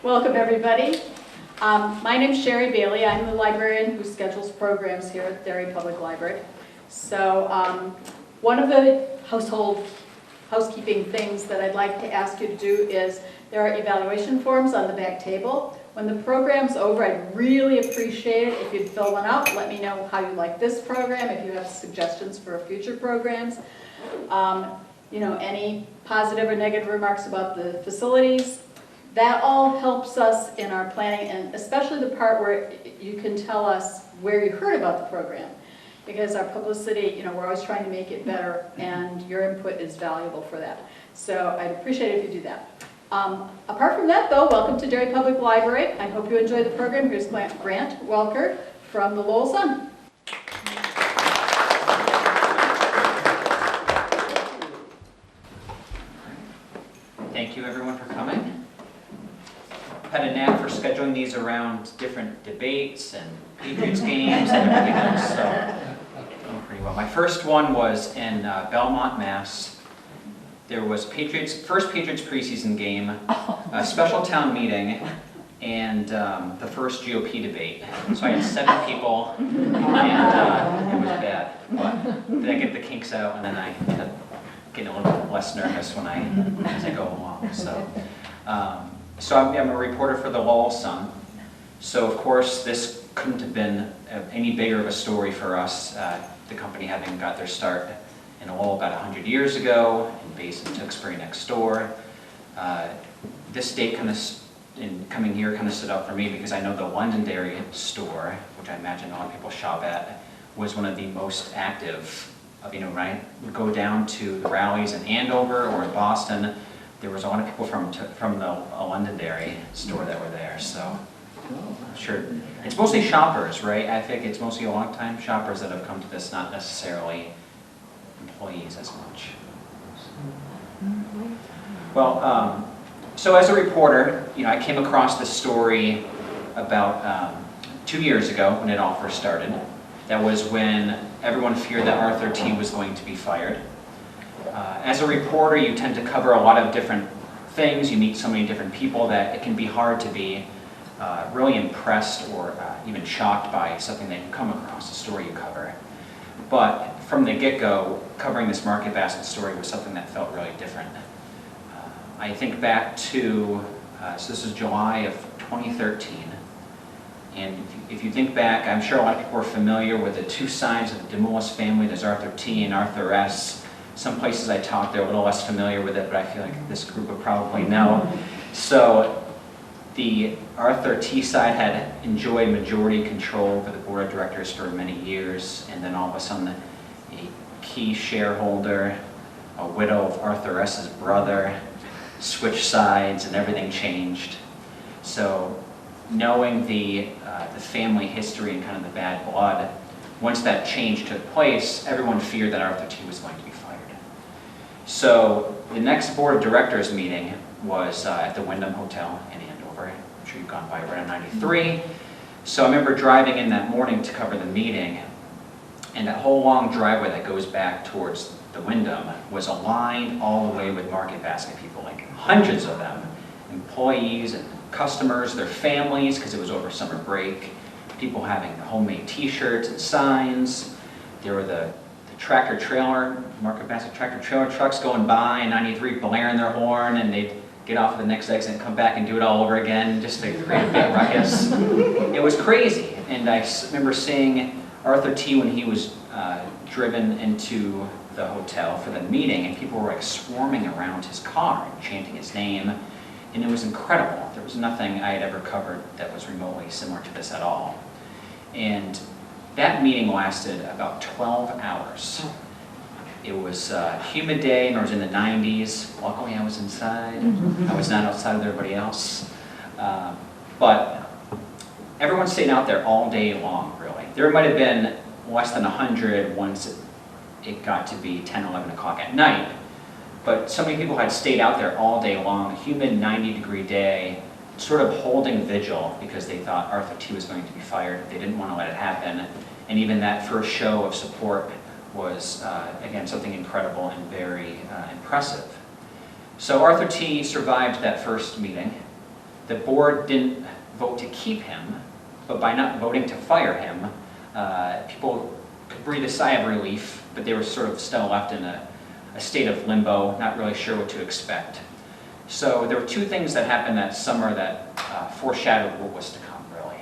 Welcome, everybody. My name's Sherry Bailey. I'm the librarian who schedules programs here at Derry Public Library. So one of the housekeeping things that I'd like to ask you to do is there are evaluation forms on the back table. When the program's over, I'd really appreciate it if you'd fill one out. Let me know how you like this program, if you have suggestions for future programs. You know, any positive or negative remarks about the facilities. That all helps us in our planning, and especially the part where you can tell us where you heard about the program. Because our publicity, you know, we're always trying to make it better, and your input is valuable for that. So I'd appreciate it if you do that. Apart from that, though, welcome to Derry Public Library. I hope you enjoy the program. Here's Grant Welker from the Lowell Sun. Thank you, everyone, for coming. I've had a knack for scheduling these around different debates and Patriots games and everything else, so going pretty well. My first one was in Belmont, Mass. There was first Patriots preseason game, a special town meeting, and the first GOP debate. So I had 7 people, and it was bad. But then I get the kinks out, and then I end up getting a little bit less nervous as I go along. So I'm a reporter for the Lowell Sun. So of course this couldn't have been any bigger of a story for us. The company having got their start in Lowell about 100 years ago, and based in Tewksbury next door. This date coming here kind of stood out for me because I know the Londonderry store, which I imagine a lot of people shop at, was one of the most active. You know, when I would go down to the rallies in Andover or in Boston, there was a lot of people from the Londonderry store that were there. So, I'm sure it's mostly shoppers, right? I think it's mostly long-time shoppers that have come to this, not necessarily employees as much. Well, so as a reporter, you know, I came across this story about 2 years ago when it all first started. That was when everyone feared that Arthur T. was going to be fired. As a reporter, you tend to cover a lot of different things. You meet so many different people that it can be hard to be really impressed or even shocked by something that you come across, the story you cover. But from the get-go, covering this market basket story was something that felt really different. I think back to, so this is July of 2013. And if you think back, I'm sure a lot of people are familiar with the two sides of the DeMoulis family. There's Arthur T. and Arthur S. Some places I talk, they're a little less familiar with it, but I feel like this group would probably know. So the Arthur T. side had enjoyed majority control over the board of directors for many years, and then all of a sudden a key shareholder, a widow of Arthur S.'s brother, switched sides and everything changed. So knowing the family history and kind of the bad blood, once that change took place, everyone feared that Arthur T. was going to be fired. So the next board of directors meeting was at the Wyndham Hotel in Andover. I'm sure you've gone by right on 93. So I remember driving in that morning to cover the meeting, and that whole long driveway that goes back towards the Wyndham was aligned all the way with market basket people, like hundreds of them, employees and customers, their families, because it was over summer break, people having homemade t-shirts and signs. There were the tractor trailer, market basket tractor trailer trucks going by in 93 blaring their horn, and they'd get off at the next exit and come back and do it all over again just to create a big ruckus. It was crazy. And I remember seeing Arthur T. when he was driven into the hotel for the meeting, and people were like swarming around his car and chanting his name. And it was incredible. There was nothing I had ever covered that was remotely similar to this at all. And that meeting lasted about 12 hours. It was a humid day, and it was in the 90s. Luckily, I was inside. I was not outside with everybody else. But everyone stayed out there all day long, really. There might have been less than 100 once it got to be 10, 11 o'clock at night. But so many people had stayed out there all day long, a humid 90-degree day, sort of holding vigil because they thought Arthur T. was going to be fired. They didn't want to let it happen. And even that first show of support was, again, something incredible and very impressive. So Arthur T. survived that first meeting. The board didn't vote to keep him, but by not voting to fire him, people could breathe a sigh of relief, but they were sort of still left in a state of limbo, not really sure what to expect. So there were two things that happened that summer that foreshadowed what was to come, really.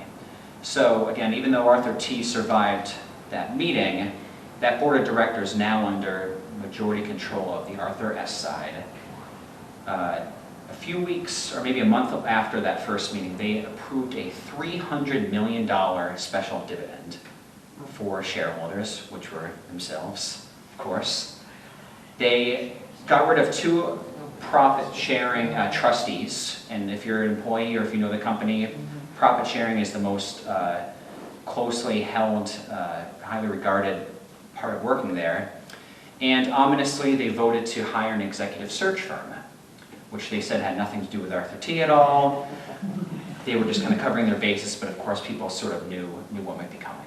So again, even though Arthur T. survived that meeting, that board of directors now under majority control of the Arthur S. side. A few weeks, or maybe a month after that first meeting, they approved a $300 million special dividend for shareholders, which were themselves, of course. They got rid of two profit-sharing trustees, and if you're an employee or if you know the company, profit-sharing is the most closely held, highly regarded part of working there. And ominously, they voted to hire an executive search firm, which they said had nothing to do with Arthur T. at all. They were just kind of covering their bases, but of course people sort of knew what might be coming.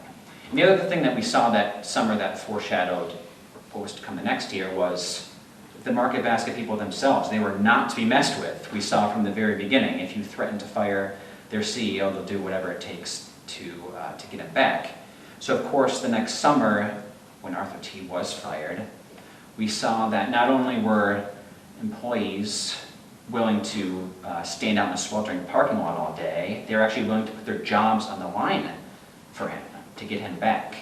And the other thing that we saw that summer that foreshadowed what was to come the next year was the market basket people themselves. They were not to be messed with. We saw from the very beginning, if you threaten to fire their CEO, they'll do whatever it takes to get him back. So of course the next summer, when Arthur T. was fired, we saw that not only were employees willing to stand out in a sweltering parking lot all day, they were actually willing to put their jobs on the line for him, to get him back.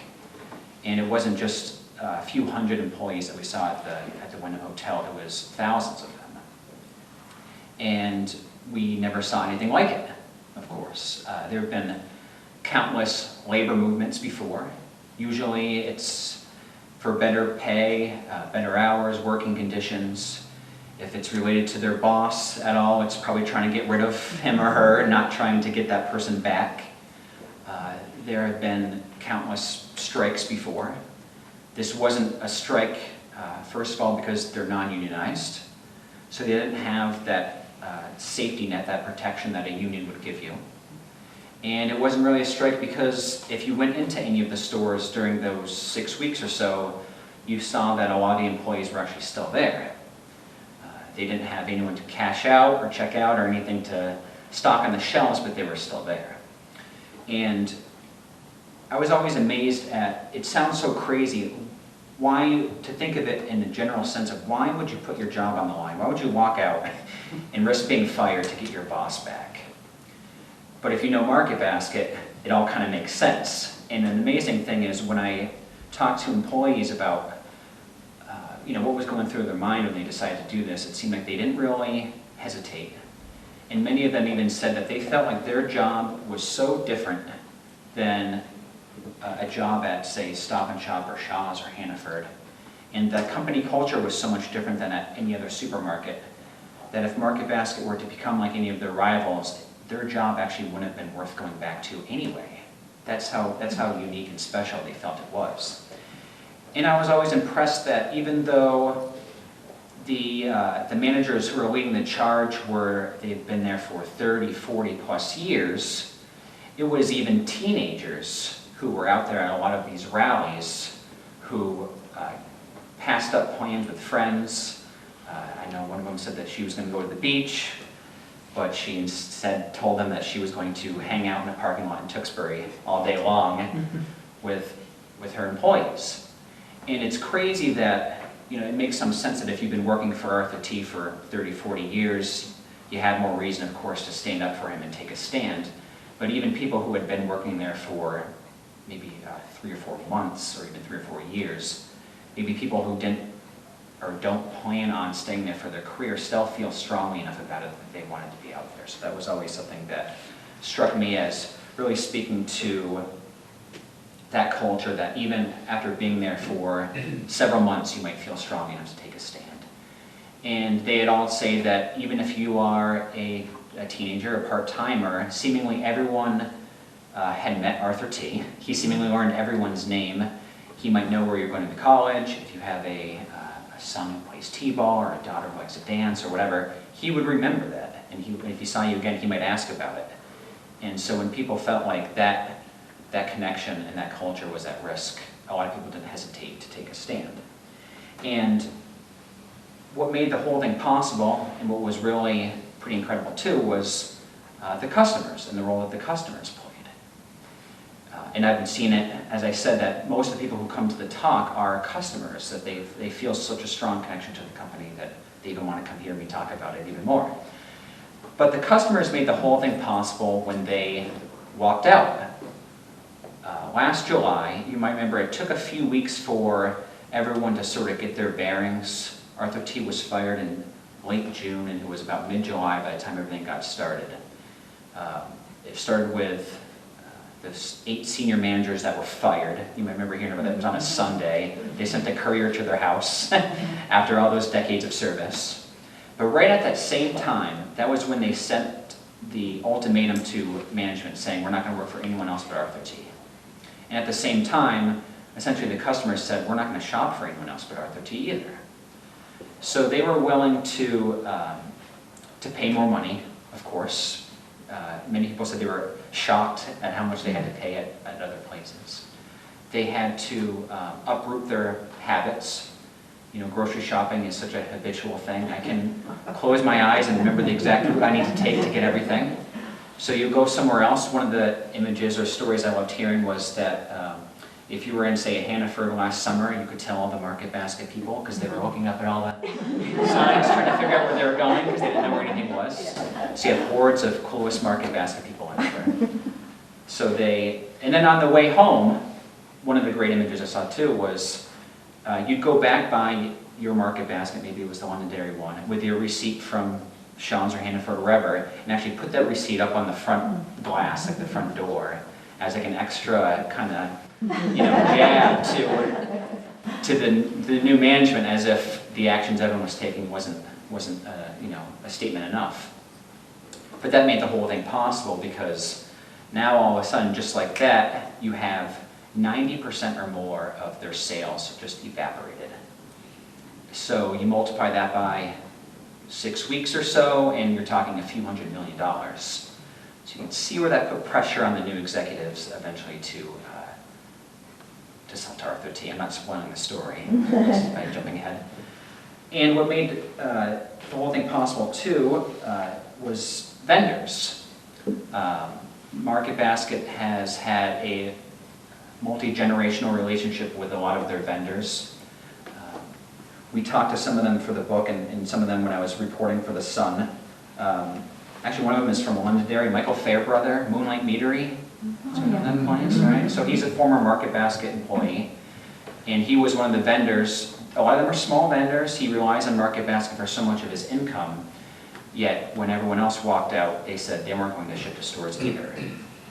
And it wasn't just a few hundred employees that we saw at the Wyndham Hotel, it was thousands of them. And we never saw anything like it, of course. There have been countless labor movements before. Usually it's for better pay, better hours, working conditions. If it's related to their boss at all, it's probably trying to get rid of him or her, not trying to get that person back. There have been countless strikes before. This wasn't a strike, first of all, because they're non-unionized. So they didn't have that safety net, that protection that a union would give you. And it wasn't really a strike because if you went into any of the stores during those 6 weeks or so, you saw that a lot of the employees were actually still there. They didn't have anyone to cash out or check out or anything to stock on the shelves, but they were still there. And I was always amazed at, it sounds so crazy, why, to think of it in the general sense of why would you put your job on the line? Why would you walk out and risk being fired to get your boss back? But if you know Market Basket, it all kind of makes sense. And an amazing thing is when I talk to employees about what was going through their mind when they decided to do this, it seemed like they didn't really hesitate. And many of them even said that they felt like their job was so different than a job at, say, Stop & Shop or Shaw's or Hannaford. And the company culture was so much different than at any other supermarket that if Market Basket were to become like any of their rivals, their job actually wouldn't have been worth going back to anyway. That's how unique and special they felt it was. And I was always impressed that even though the managers who were leading the charge they'd been there for 30, 40 plus years, it was even teenagers who were out there at a lot of these rallies who passed up plans with friends. I know one of them said that she was going to go to the beach, but she instead told them that she was going to hang out in a parking lot in Tewksbury all day long with her employees. And it's crazy that, it makes some sense that if you've been working for Arthur T. for 30, 40 years, you have more reason, of course, to stand up for him and take a stand. But even people who had been working there for maybe 3 or 4 months, or even 3 or 4 years, maybe people who didn't or don't plan on staying there for their career still feel strongly enough about it that they wanted to be out there. So that was always something that struck me as really speaking to that culture, that even after being there for several months, you might feel strong enough to take a stand. And they'd all say that even if you are a teenager, a part-timer, seemingly everyone had met Arthur T. He seemingly learned everyone's name. He might know where you're going to college. If you have a son who plays t-ball or a daughter who likes to dance or whatever, he would remember that. And if he saw you again, he might ask about it. And so when people felt like that connection and that culture was at risk, a lot of people didn't hesitate to take a stand. And what made the whole thing possible, and what was really pretty incredible too, was the customers and the role that the customers played. And I've been seeing it, as I said, that most of the people who come to the talk are customers, that they feel such a strong connection to the company that they even want to come hear me talk about it even more. But the customers made the whole thing possible when they walked out. Last July, you might remember, it took a few weeks for everyone to sort of get their bearings. Arthur T. was fired in late June, and it was about mid-July by the time everything got started. It started with the 8 senior managers that were fired. You might remember hearing about that. It was on a Sunday. They sent a courier to their house after all those decades of service. But right at that same time, that was when they sent the ultimatum to management saying, we're not going to work for anyone else but Arthur T. And at the same time, essentially the customers said, we're not going to shop for anyone else but Arthur T either. So they were willing to pay more money, of course. Many people said they were shocked at how much they had to pay at other places. They had to uproot their habits. You know, grocery shopping is such a habitual thing. I can close my eyes and remember the exact route I need to take to get everything. So you go somewhere else. One of the images or stories I loved hearing was that if you were in, say, Hannaford last summer, you could tell all the Market Basket people because they were looking up at all the signs trying to figure out where they were going because they didn't know where anything was. So you have hordes of coolest Market Basket people everywhere. And then on the way home, one of the great images I saw too was you'd go back by your Market Basket, maybe it was the London Derry one, with your receipt from Sean's or Hannaford or wherever, and actually put that receipt up on the front glass, like the front door, as like an extra kind of, jab to the new management, as if the actions everyone was taking wasn't a statement enough. But that made the whole thing possible because now all of a sudden, just like that, you have 90% or more of their sales just evaporated. So you multiply that by 6 weeks or so, and you're talking a few $100 million. So you can see where that put pressure on the new executives eventually to sell to Arthur T. I'm not spoiling the story by jumping ahead. And what made the whole thing possible too was vendors. Market Basket has had a multi-generational relationship with a lot of their vendors. We talked to some of them for the book and some of them when I was reporting for The Sun. Actually, one of them is from London Derry, Michael Fairbrother, Moonlight Meadery. Right? So he's a former Market Basket employee, and he was one of the vendors. A lot of them are small vendors. He relies on Market Basket for so much of his income, yet when everyone else walked out, they said they weren't going to ship to stores either.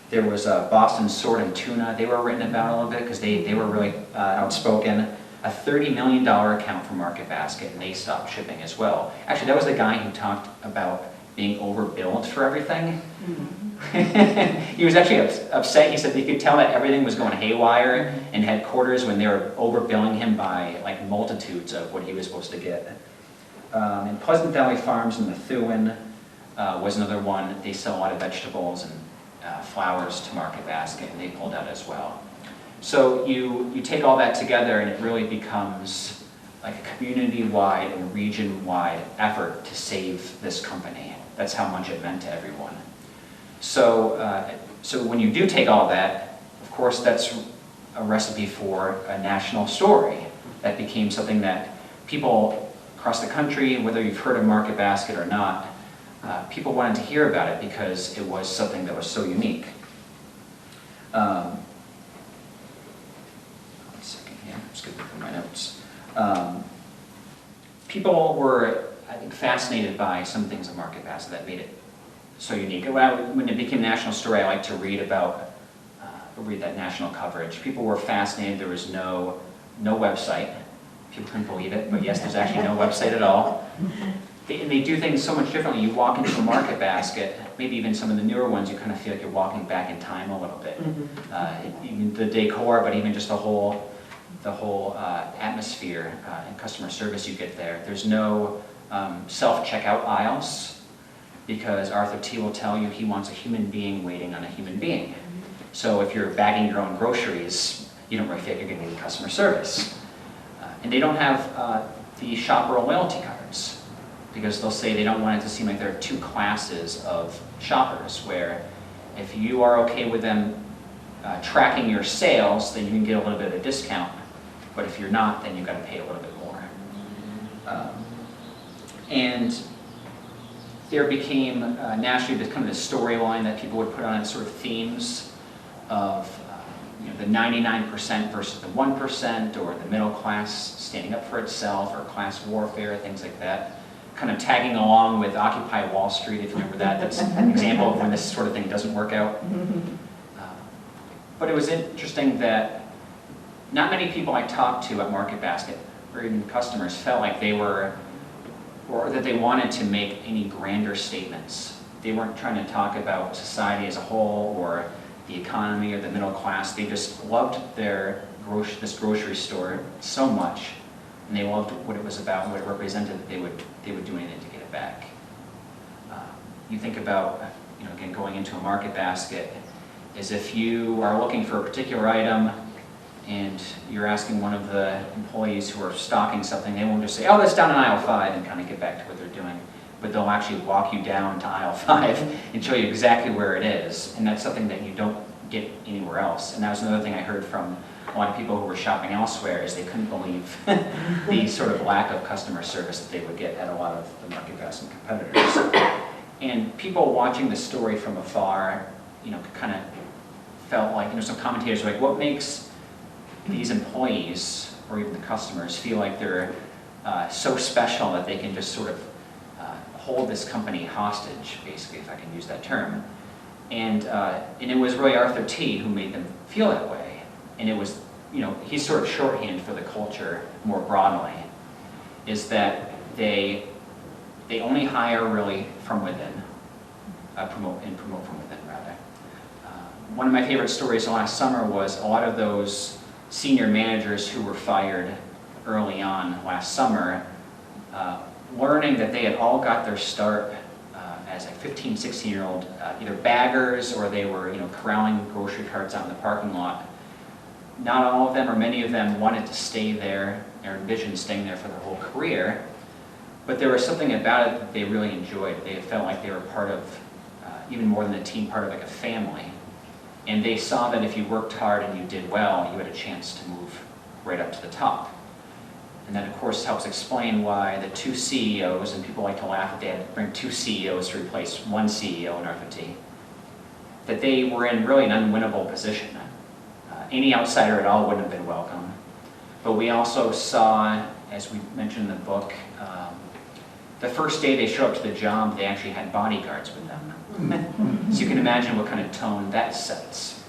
There was Boston Sword and Tuna. They were written about a little bit because they were really outspoken. A $30 million account for Market Basket, and they stopped shipping as well. Actually, that was the guy who talked about being overbilled for everything. He was actually upset. He said he could tell that everything was going haywire in headquarters when they were overbilling him by like multitudes of what he was supposed to get. And Pleasant Valley Farms in Methuen was another one. They sell a lot of vegetables and flowers to Market Basket, and they pulled out as well. So you take all that together, and it really becomes like a community-wide and region-wide effort to save this company. That's how much it meant to everyone. So, so when you do take all that, of course, that's a recipe for a national story. That became something that people across the country, whether you've heard of Market Basket or not, people wanted to hear about it because it was something that was so unique. One second here, I'm just going to look at my notes. People were, I think, fascinated by some things in Market Basket that made it so unique. When it became a national story, I like to read that national coverage. People were fascinated. There was no website. People couldn't believe it, but yes, there's actually no website at all. And they do things so much differently. You walk into a Market Basket, maybe even some of the newer ones, you kind of feel like you're walking back in time a little bit. Even the decor, but even just the whole atmosphere and customer service you get there. There's no self-checkout aisles because Arthur T. will tell you he wants a human being waiting on a human being. So if you're bagging your own groceries, you don't really feel like you're getting any customer service. And they don't have the shopper loyalty cards. because they'll say they don't want it to seem like there are two classes of shoppers, where if you are okay with them tracking your sales, then you can get a little bit of a discount, but if you're not, then you've got to pay a little bit more. And there became naturally this kind of the storyline that people would put on it, sort of themes of the 99% versus the 1%, or the middle class standing up for itself, or class warfare, things like that. Kind of tagging along with Occupy Wall Street, if you remember that. That's an example of when this sort of thing doesn't work out. But it was interesting that not many people I talked to at Market Basket, or even customers, felt like they were, or that they wanted to make any grander statements. They weren't trying to talk about society as a whole, or the economy, or the middle class. They just loved this grocery store so much, and they loved what it was about, what it represented, that they would do anything to get it back. You think about, again, going into a Market Basket, is if you are looking for a particular item and you're asking one of the employees who are stocking something, they won't just say, oh, that's down in aisle 5, and kind of get back to what they're doing. But they'll actually walk you down to aisle 5 and show you exactly where it is. And that's something that you don't get anywhere else. And that was another thing I heard from a lot of people who were shopping elsewhere, is they couldn't believe the sort of lack of customer service that they would get at a lot of the Market Basket competitors. And people watching the story from afar, kind of felt like, some commentators were like, what makes these employees, or even the customers, feel like they're so special that they can just sort of hold this company hostage, basically, if I can use that term. And it was really Arthur T. who made them feel that way. And it was, he's sort of shorthand for the culture more broadly, is that they only hire really from within, promote from within, rather. One of my favorite stories last summer was a lot of those senior managers who were fired early on last summer, learning that they had all got their start as a 15, 16-year-old, either baggers, or they were corralling grocery carts out in the parking lot. Not all of them, or many of them, wanted to stay there, or envisioned staying there for their whole career, but there was something about it that they really enjoyed. They felt like they were part of, even more than a team, part of like a family. And they saw that if you worked hard and you did well, you had a chance to move right up to the top. And that, of course, helps explain why the two CEOs, and people like to laugh that they had to bring two CEOs to replace one CEO in Arthur T., that they were in really an unwinnable position. Any outsider at all wouldn't have been welcome. But we also saw, as we mentioned in the book, the first day they showed up to the job, they actually had bodyguards with them. So you can imagine what kind of tone that sets.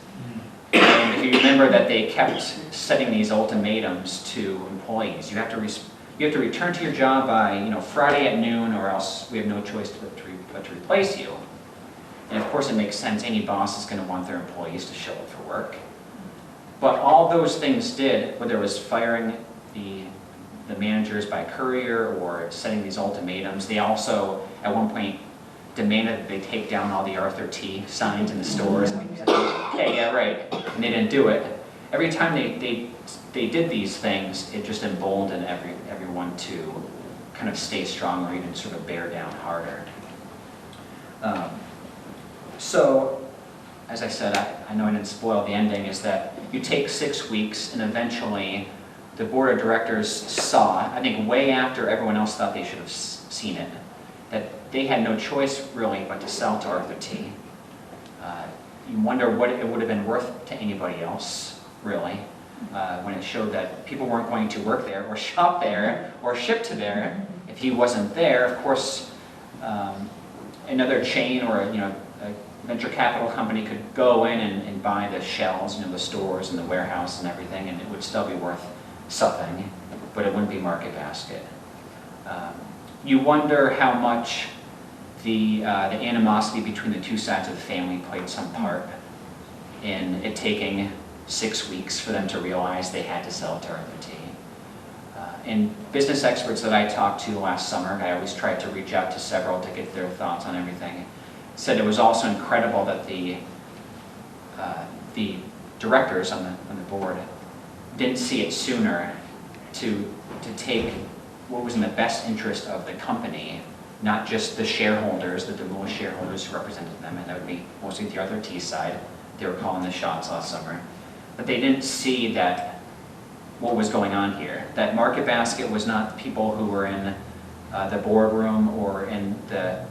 And if you remember that they kept setting these ultimatums to employees, you have to return to your job by Friday at noon, or else we have no choice but to replace you. And of course, it makes sense. Any boss is going to want their employees to show up for work. But all those things did, whether it was firing the managers by courier or setting these ultimatums, they also at one point demanded that they take down all the Arthur T. signs in the stores. Okay, yeah, right. And they didn't do it. Every time they did these things, it just emboldened everyone to kind of stay strong, or even sort of bear down harder. So, as I said, I know I didn't spoil the ending, is that you take 6 weeks, and eventually the board of directors saw, I think way after everyone else thought they should have seen it, that they had no choice really but to sell to Arthur T. You wonder what it would have been worth to anybody else, really, when it showed that people weren't going to work there, or shop there, or ship to there if he wasn't there. Of course, another chain or a venture capital company could go in and buy the shelves, the stores and the warehouse and everything, and it would still be worth something, but it wouldn't be Market Basket. You wonder how much the animosity between the two sides of the family played some part in it taking 6 weeks for them to realize they had to sell to Arthur T. And business experts that I talked to last summer, I always tried to reach out to several to get their thoughts on everything, said it was also incredible that the directors on the board didn't see it sooner to take what was in the best interest of the company not just the shareholders, the most shareholders who represented them, and that would be mostly the Arthur T side. They were calling the shots last summer. But they didn't see that what was going on here, that Market Basket was not the people who were in the boardroom or in the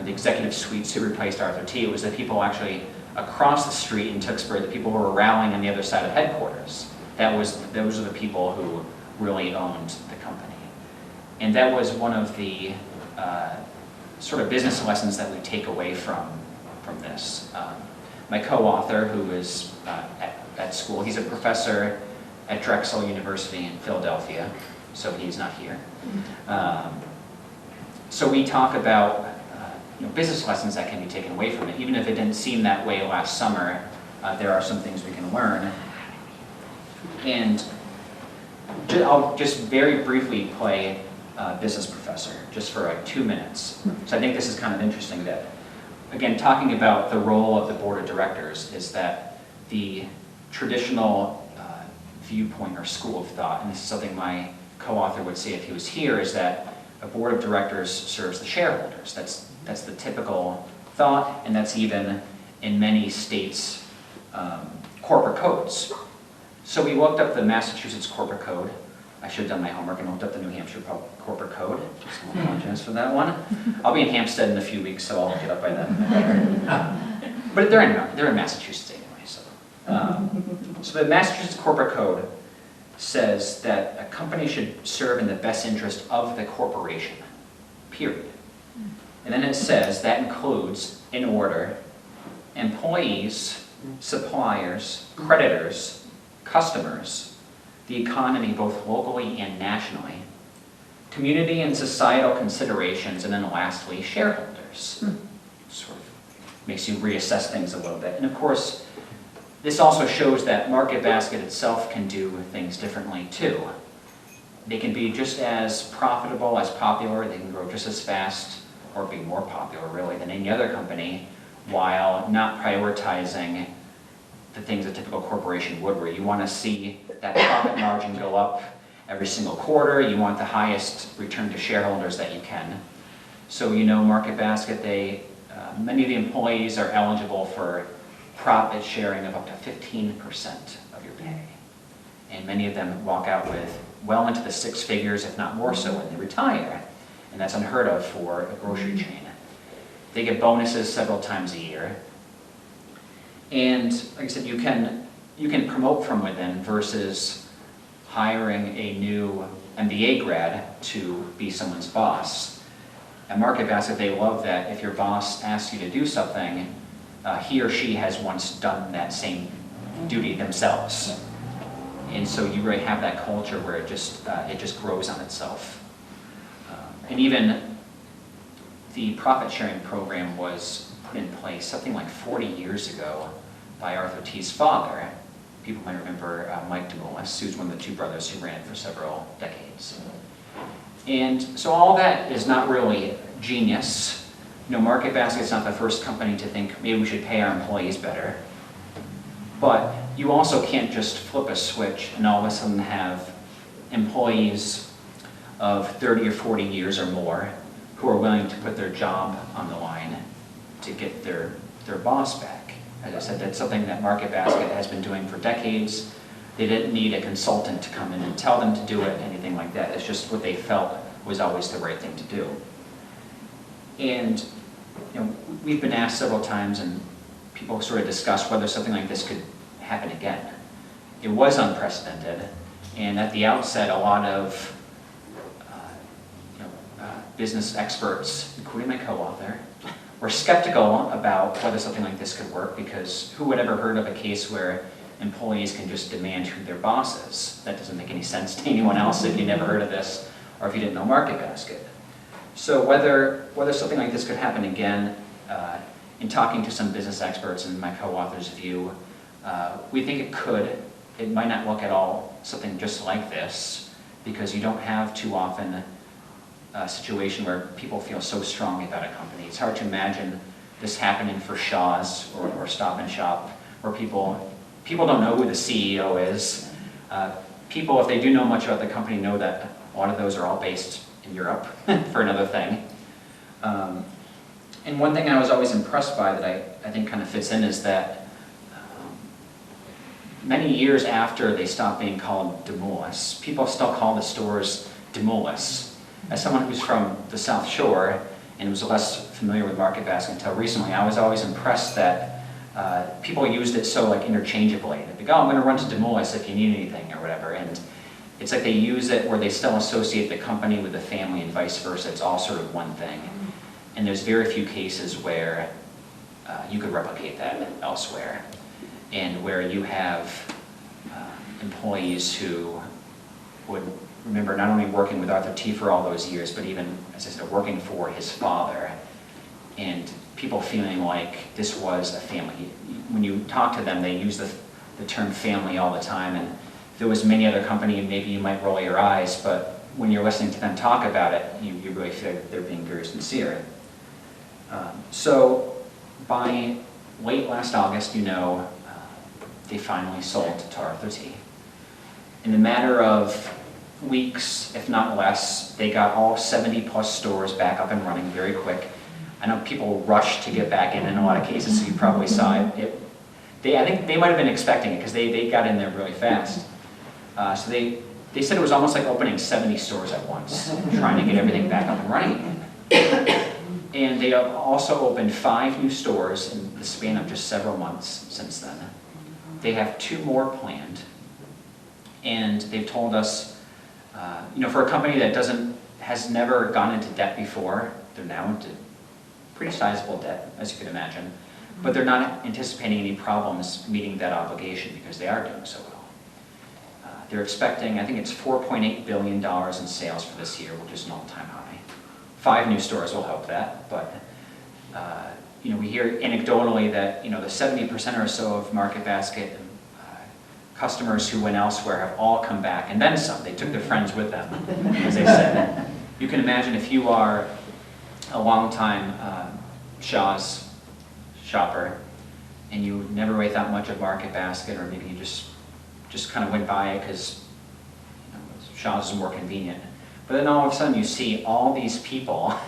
executive suites who replaced Arthur T. It was the people actually across the street in Tewksbury, the people who were rallying on the other side of headquarters. Those are the people who really owned the company. And that was one of the sort of business lessons that we take away from this. My co-author, who is at school, he's a professor at Drexel University in Philadelphia, so he's not here. So we talk about business lessons that can be taken away from it. Even if it didn't seem that way last summer, there are some things we can learn. And I'll just very briefly play business professor, just for like 2 minutes. So I think this is kind of interesting that, again, talking about the role of the board of directors is that the traditional viewpoint or school of thought, and this is something my co-author would say if he was here, is that a board of directors serves the shareholders. That's the typical thought, and that's even in many states' corporate codes. So we looked up the Massachusetts corporate code. I should have done my homework and looked up the New Hampshire corporate code. Just apologize for that one. I'll be in Hampstead in a few weeks, so I'll look it up by then. But they're in Massachusetts anyway. So the Massachusetts corporate code says that a company should serve in the best interest of the corporation, period. And then it says that includes, in order, employees, suppliers, creditors, customers, the economy both locally and nationally, community and societal considerations, and then lastly, shareholders. Sort of makes you reassess things a little bit. And of course, this also shows that Market Basket itself can do things differently too. They can be just as profitable, as popular, they can grow just as fast, or be more popular really than any other company, while not prioritizing the things a typical corporation would, where you want to see that profit margin go up every single quarter, you want the highest return to shareholders that you can. So Market Basket, many of the employees are eligible for profit sharing of up to 15% of your pay. And many of them walk out with well into the 6 figures, if not more so, when they retire. And that's unheard of for a grocery chain. They get bonuses several times a year. And like I said, you can promote from within versus hiring a new MBA grad to be someone's boss. At Market Basket, they love that if your boss asks you to do something, he or she has once done that same duty themselves. And so you really have that culture where it just grows on itself. And even the profit sharing program was put in place something like 40 years ago by Arthur T's father. People might remember Mike DeMolis, who's one of the 2 brothers who ran it for several decades. And so all that is not really genius. Market Basket's not the first company to think maybe we should pay our employees better. But you also can't just flip a switch and all of a sudden have employees of 30 or 40 years or more who are willing to put their job on the line to get their boss back. As I said, that's something that Market Basket has been doing for decades. They didn't need a consultant to come in and tell them to do it, anything like that. It's just what they felt was always the right thing to do. And we've been asked several times, and people sort of discussed whether something like this could happen again. It was unprecedented, and at the outset, a lot of business experts, including my co-author, were skeptical about whether something like this could work, because who would ever heard of a case where employees can just demand who their boss is? That doesn't make any sense to anyone else if you never heard of this or if you didn't know Market Basket. So whether something like this could happen again, in talking to some business experts and my co-author's view, we think it could. It might not look at all something just like this, because you don't have too often a situation where people feel so strongly about a company. It's hard to imagine this happening for Shaw's or Stop and Shop, where people don't know who the CEO is. People, if they do know much about the company, know that a lot of those are all based in Europe for another thing. And one thing I was always impressed by that I think kind of fits in is that many years after they stopped being called Demoulas, people still call the stores Demoulas. As someone who's from the South Shore and was less familiar with Market Basket until recently, I was always impressed that people used it so like interchangeably. They'd go, oh, I'm going to run to Demoulas if you need anything or whatever. And it's like they use it where they still associate the company with the family and vice versa. It's all sort of one thing. And there's very few cases where you could replicate that elsewhere. And where you have employees who would remember not only working with Arthur T for all those years, but even, as I said, working for his father. And people feeling like this was a family. When you talk to them, they use the term family all the time. And if there was many other company, maybe you might roll your eyes, but when you're listening to them talk about it, you really feel that they're being very sincere. So by late last August, they finally sold to Arthur T. In a matter of weeks, if not less, they got all 70 plus stores back up and running very quick. I know people rushed to get back in a lot of cases, so you probably saw it. I think they might have been expecting it because they got in there really fast. So they said it was almost like opening 70 stores at once, trying to get everything back up and running again. And they have also opened 5 new stores in the span of just several months since then. They have 2 more planned. And they've told us, for a company that has never gone into debt before, they're now into pretty sizable debt, as you can imagine. But they're not anticipating any problems meeting that obligation because they are doing so well. They're expecting, I think it's $4.8 billion in sales for this year, which is an all-time high. 5 new stores will help that, but we hear anecdotally that the 70% or so of Market Basket customers who went elsewhere have all come back, and then some. They took their friends with them, as they said. You can imagine if you are a long-time Shaw's shopper, and you never really thought much of Market Basket, or maybe you just kind of went by it because Shaw's is more convenient. But then all of a sudden you see all these people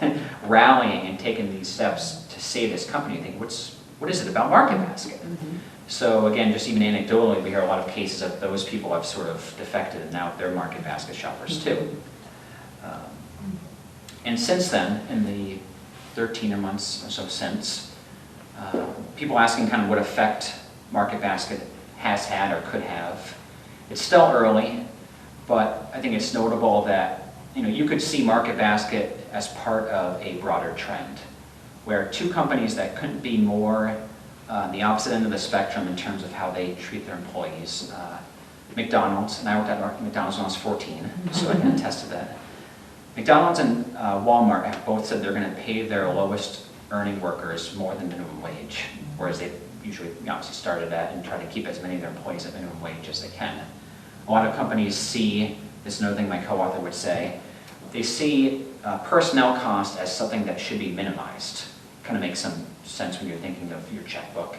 rallying and taking these steps to save this company. You think, what is it about Market Basket? Mm-hmm. So again, just even anecdotally, we hear a lot of cases of those people have sort of defected and now they're Market Basket shoppers too. And since then, in the 13 months or so since, people asking kind of what effect Market Basket has had or could have. It's still early, but I think it's notable that you could see Market Basket as part of a broader trend, where 2 companies that couldn't be more on the opposite end of the spectrum in terms of how they treat their employees. McDonald's, and I worked at McDonald's when I was 14, so I can attest to that. McDonald's and Walmart have both said they're going to pay their lowest earning workers more than minimum wage, whereas they usually obviously started at and try to keep as many of their employees at minimum wage as they can. A lot of companies see, this is another thing my co-author would say, they see personnel cost as something that should be minimized. Kind of makes some sense when you're thinking of your checkbook.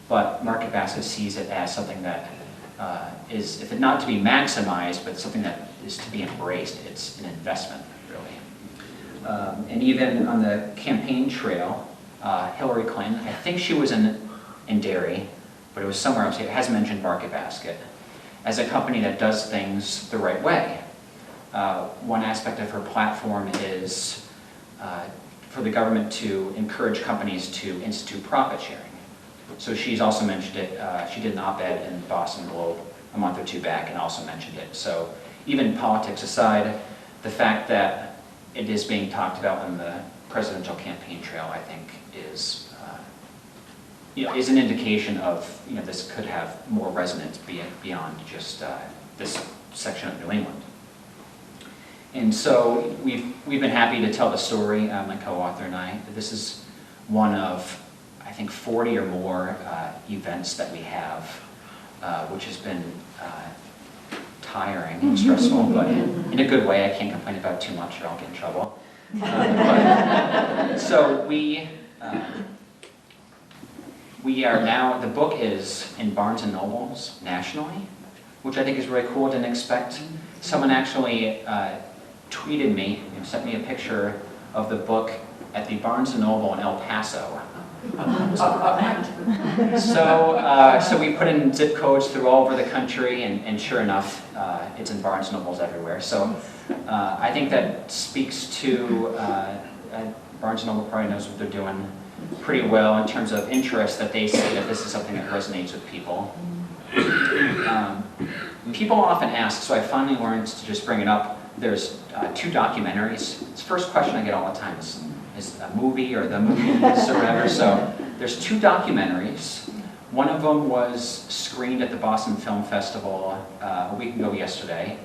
But Market Basket sees it as something that is, if it not to be maximized, but something that is to be embraced. It's an investment, really. And even on the campaign trail, Hillary Clinton, I think she was in Derry, but it was somewhere else. It has mentioned Market Basket as a company that does things the right way. One aspect of her platform is for the government to encourage companies to institute profit sharing. So she's also mentioned it. She did an op-ed in Boston Globe a month or 2 back and also mentioned it. So even politics aside, the fact that it is being talked about on the presidential campaign trail, I think, is an indication of this could have more resonance beyond just this section of New England. And so we've been happy to tell the story, my co-author and I, that this is one of, I think, 40 or more events that we have, which has been tiring and stressful, but in a good way. I can't complain about too much or I'll get in trouble. So we are now, the book is in Barnes & Nobles nationally, which I think is really cool. Didn't expect. Someone actually tweeted me, sent me a picture of the book at the Barnes & Noble in El Paso. So we put in zip codes through all over the country, and sure enough, it's in Barnes & Nobles everywhere. So I think that speaks to, Barnes & Noble probably knows what they're doing pretty well in terms of interest, that they see that this is something that resonates with people. People often ask, so I finally learned to just bring it up, there's 2 documentaries. The first question I get all the time is a movie or the movies or whatever. So there's 2 documentaries. One of them was screened at the Boston Film Festival a week ago yesterday,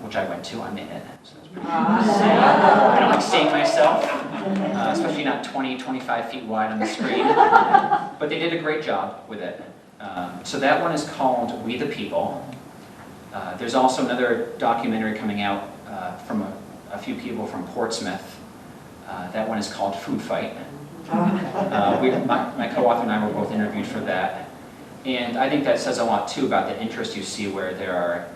which I went to. I'm in it. So that's pretty I don't like seeing myself, especially not 20, 25 feet wide on the screen. But they did a great job with it. So that one is called We the People. There's also another documentary coming out from a few people from Portsmouth. That one is called Food Fight. My co-author and I were both interviewed for that. And I think that says a lot too about the interest you see, where there are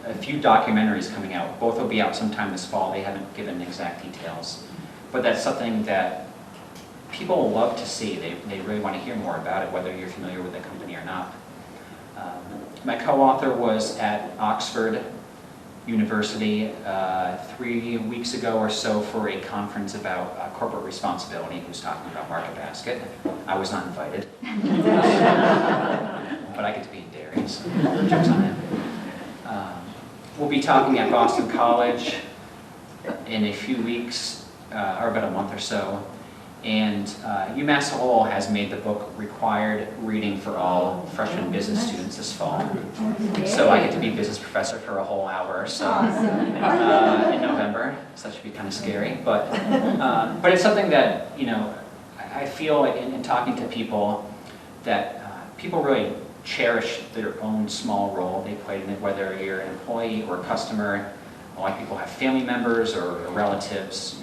a few documentaries coming out. Both will be out sometime this fall. They haven't given exact details. But that's something that people love to see. They really want to hear more about it, whether you're familiar with the company or not. My co-author was at Oxford University 3 weeks ago or so for a conference about corporate responsibility. He was talking about Market Basket. I was not invited. But I get to be in Derry, so jokes on it. We'll be talking at Boston College in a few weeks, or about a month or so. And UMass Lowell has made the book required reading for all freshman business students this fall. So I get to be business professor for a whole hour or so in November. So that should be kind of scary. But it's something that, I feel like in talking to people that people really cherish their own small role they played in it, whether you're an employee or a customer. A lot of people have family members or relatives,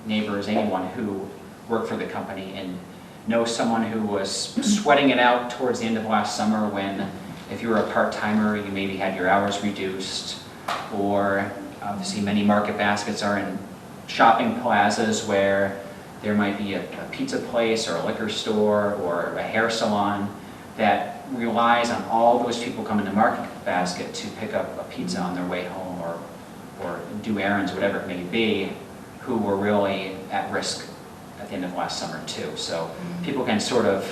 neighbors, anyone who worked for the company and know someone who was sweating it out towards the end of last summer when, if you were a part-timer, you maybe had your hours reduced, or obviously many market baskets are in shopping plazas where there might be a pizza place or a liquor store or a hair salon that relies on all those people coming to Market Basket to pick up a pizza on their way home or do errands, whatever it may be, who were really at risk at the end of last summer too. So people can sort of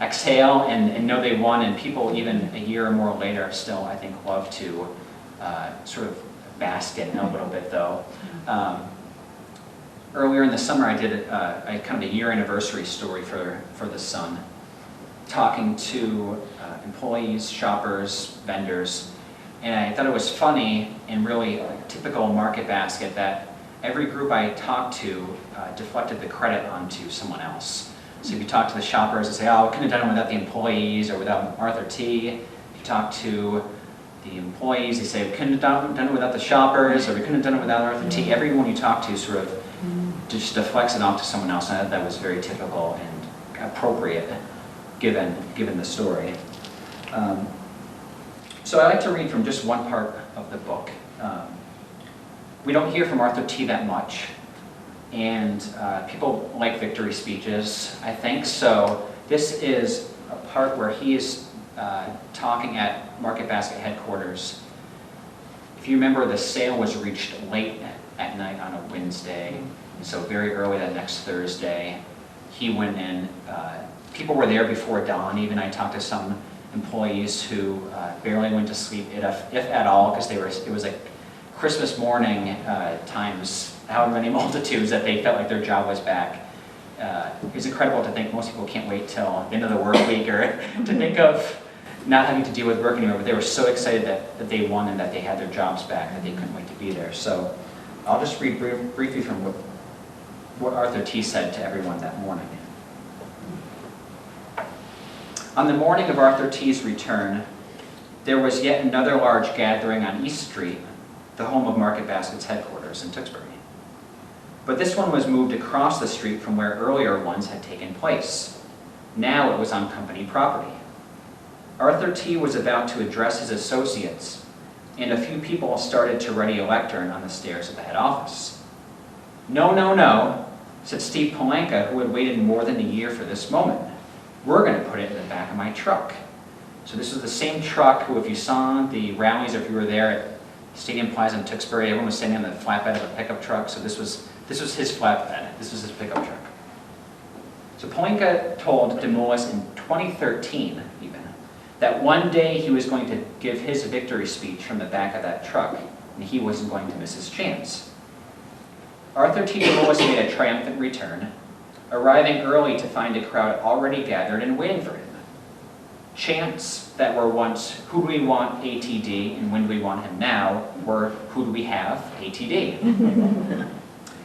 exhale and know they won, and people even a year or more later still, I think, love to sort of bask in it a little bit though. Earlier in the summer I did a kind of a year anniversary story for the Sun, talking to employees, shoppers, vendors, and I thought it was funny and really typical Market Basket that every group I talked to deflected the credit onto someone else. So if you talk to the shoppers, they say, oh, we couldn't have done it without the employees or without Arthur T. If you talk to the employees, they say, we couldn't have done it without the shoppers, or we couldn't have done it without Arthur T. Everyone you talk to sort of just deflects it onto someone else, and I thought that was very typical and appropriate given the story. So I like to read from just one part of the book. We don't hear from Arthur T. that much, and people like victory speeches, I think. So this is a part where he is talking at Market Basket headquarters. If you remember, the sale was reached late at night on a Wednesday, so very early that next Thursday. He went in. People were there before dawn. Even I talked to some employees who barely went to sleep, if at all, because it was like Christmas morning times however many multitudes that they felt like their job was back. It was incredible to think most people can't wait till the end of the work week or to think of not having to deal with work anymore, but they were so excited that they won and that they had their jobs back that they couldn't wait to be there. So I'll just read briefly from what Arthur T. said to everyone that morning. On the morning of Arthur T.'s return, there was yet another large gathering on East Street, the home of Market Basket's headquarters in Tewksbury. But this one was moved across the street from where earlier ones had taken place. Now it was on company property. Arthur T. was about to address his associates, and a few people started to ready a lectern on the stairs of the head office. "No, no, no," said Steve Palenka, who had waited more than a year for this moment. "We're going to put it in the back of my truck." So this was the same truck who, if you saw the rallies, or if you were there at Stadium Plaza in Tewksbury, everyone was standing on the flatbed of a pickup truck. So this was his flatbed. This was his pickup truck. So Palenka told Demoulas in 2013, even, that one day he was going to give his victory speech from the back of that truck, and he wasn't going to miss his chance. Arthur T. Demoulas made a triumphant return, arriving early to find a crowd already gathered and waiting for him. Chants that were once, "Who do we want ATD?" and "When do we want him now?" were, "Who do we have ATD?"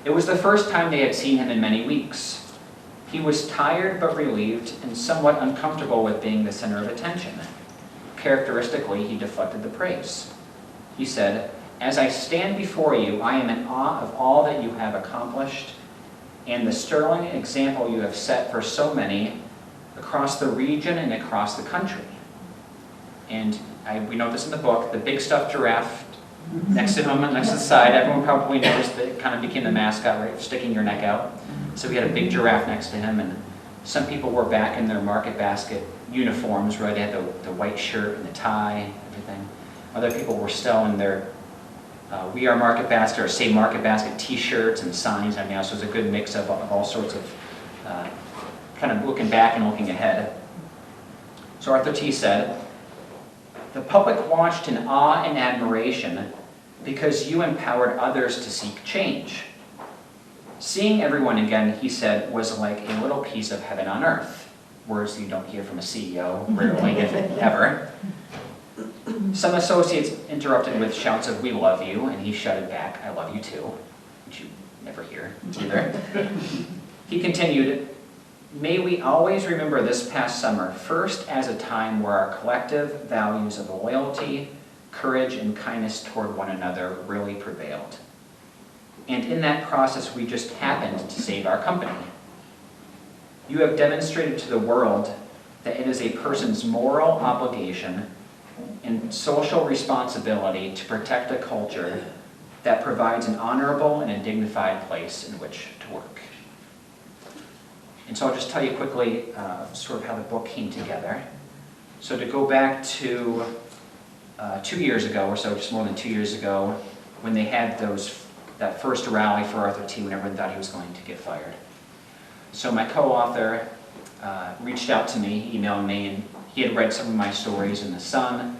It was the first time they had seen him in many weeks. He was tired but relieved and somewhat uncomfortable with being the center of attention. Characteristically, he deflected the praise. He said, "As I stand before you, I am in awe of all that you have accomplished and the sterling example you have set for so many across the region and across the country." And we note this in the book, the big stuffed giraffe next to him, next to the side, everyone probably noticed that it kind of became the mascot, right, sticking your neck out. So we had a big giraffe next to him, and some people were back in their market basket uniforms, right? They had the white shirt and the tie, everything. Other people were still in their We Are Market Basket or Say Market Basket t-shirts and signs. I mean, so it was a good mix of all sorts of kind of looking back and looking ahead. So Arthur T. said, "The public watched in awe and admiration because you empowered others to seek change. Seeing everyone again," he said, "was like a little piece of heaven on earth." Words you don't hear from a CEO, rarely, if ever. Some associates interrupted with shouts of "We love you," and he shouted back, "I love you too," which you never hear either. He continued, "May we always remember this past summer first as a time where our collective values of loyalty, courage, and kindness toward one another really prevailed. And in that process, we just happened to save our company. You have demonstrated to the world that it is a person's moral obligation and social responsibility to protect a culture that provides an honorable and a dignified place in which to work." And so I'll just tell you quickly sort of how the book came together. So to go back to 2 years ago or so, just more than 2 years ago, when they had that first rally for Arthur T. when everyone thought he was going to get fired. So my co-author reached out to me, emailed me, and he had read some of my stories in The Sun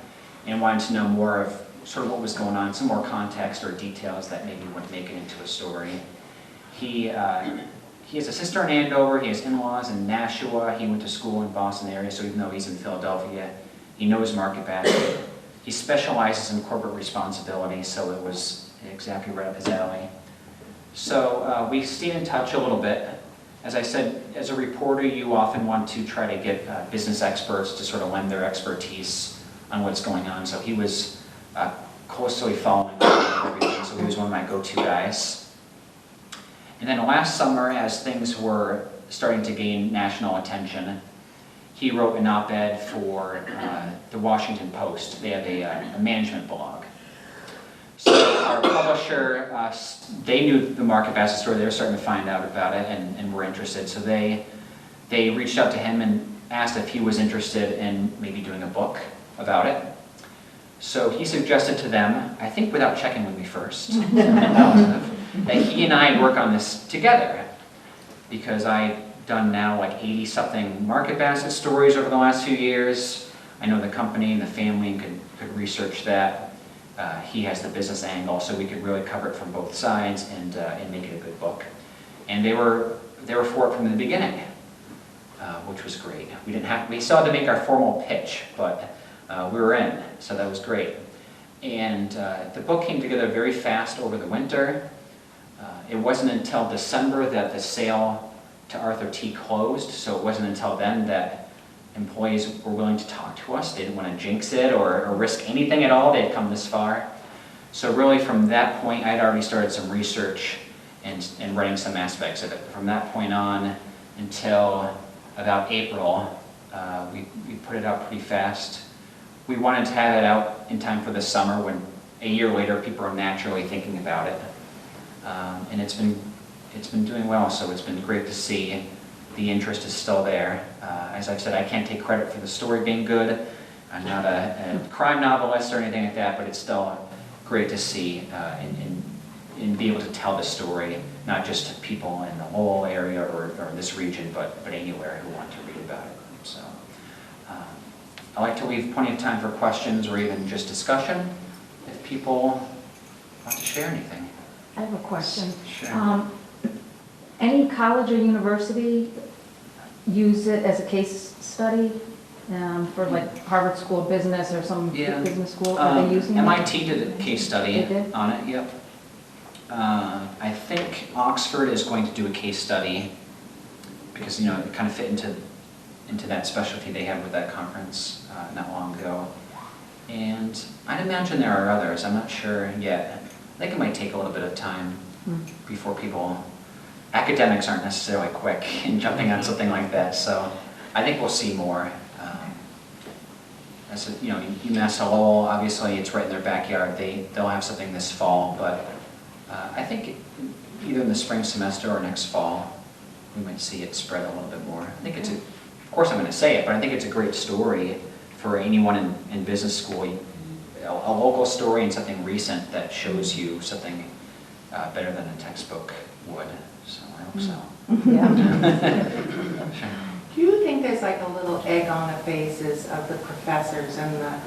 and wanted to know more of sort of what was going on, some more context or details that maybe would make it into a story. He has a sister in Andover, he has in-laws in Nashua, he went to school in Boston area, so even though he's in Philadelphia, he knows market basket. He specializes in corporate responsibility, so it was exactly right up his alley. So we stayed in touch a little bit. As I said, as a reporter, you often want to try to get business experts to sort of lend their expertise on what's going on. So he was closely following everything, so he was one of my go-to guys. And then last summer, as things were starting to gain national attention, he wrote an op-ed for the Washington Post. They have a management blog. So our publisher, they knew the market basket story. They were starting to find out about it and were interested. So they reached out to him and asked if he was interested in maybe doing a book about it. So he suggested to them, I think without checking with me first, that he and I work on this together, because I've done now like 80-something market basket stories over the last few years. I know the company and the family and could research that. He has the business angle, so we could really cover it from both sides and make it a good book. And they were for it from the beginning, which was great. We still had to make our formal pitch, but we were in, so that was great. And the book came together very fast over the winter. It wasn't until December that the sale to Arthur T. closed, so it wasn't until then that employees were willing to talk to us. They didn't want to jinx it or risk anything at all. They had come this far. So really from that point, I had already started some research and writing some aspects of it. From that point on until about April, we put it out pretty fast. We wanted to have it out in time for the summer when a year later people are naturally thinking about it. And it's been it's been doing well, so it's been great to see the interest is still there. As I've said, I can't take credit for the story being good. I'm not a crime novelist or anything like that, but it's still great to see and be able to tell the story, not just to people in the whole area or this region, but anywhere who want to read about it. So I like to leave plenty of time for questions or even just discussion if people want to share anything. I have a question. Sure. Any college or university use it as a case study for like Harvard School of Business or some Yeah. business school? Are they using it? MIT did a case study They did? on it, yep. I think Oxford is going to do a case study because, you know, it kind of fit into that specialty they had with that conference not long ago. And I'd imagine there are others, I'm not sure yet. I think it might take a little bit of time before people, academics aren't necessarily quick in jumping on something like that, so I think we'll see more. You know, UMass Lowell, obviously it's right in their backyard, they'll have something this fall, but I think either in the spring semester or next fall, we might see it spread a little bit more. I think it's of course I'm going to say it, but I think it's a great story for anyone in business school. A local story and something recent that shows you something better than a textbook would. So I hope so. Yeah. Sure. Do you think there's like a little egg on the faces of the professors and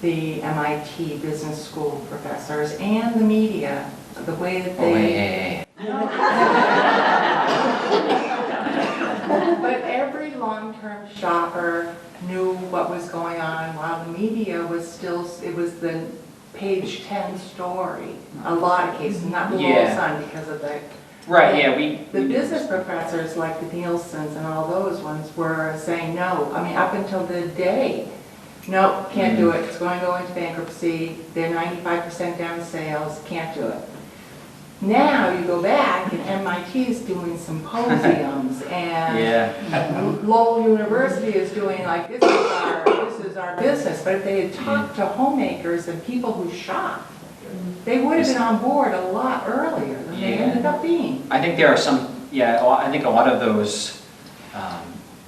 the MIT business school professors and the media, the way that Oh, they... hey. But every long-term shopper knew what was going on while the media was still, it was the page 10 story. A lot of cases, not the Lowell Yeah. Sun because of the... Right, yeah, The business professors like the Nielsen's and all those ones were saying no. I mean, up until the day, no, can't do it. It's going to go into bankruptcy. They're 95% down sales, can't do it. Now you go back and MIT is doing symposiums and Yeah. Lowell University is doing like, this is our business. But if they had talked to homemakers and people who shop, they would have been on board a lot earlier than they Yeah. ended up being. I think there are some, I think a lot of those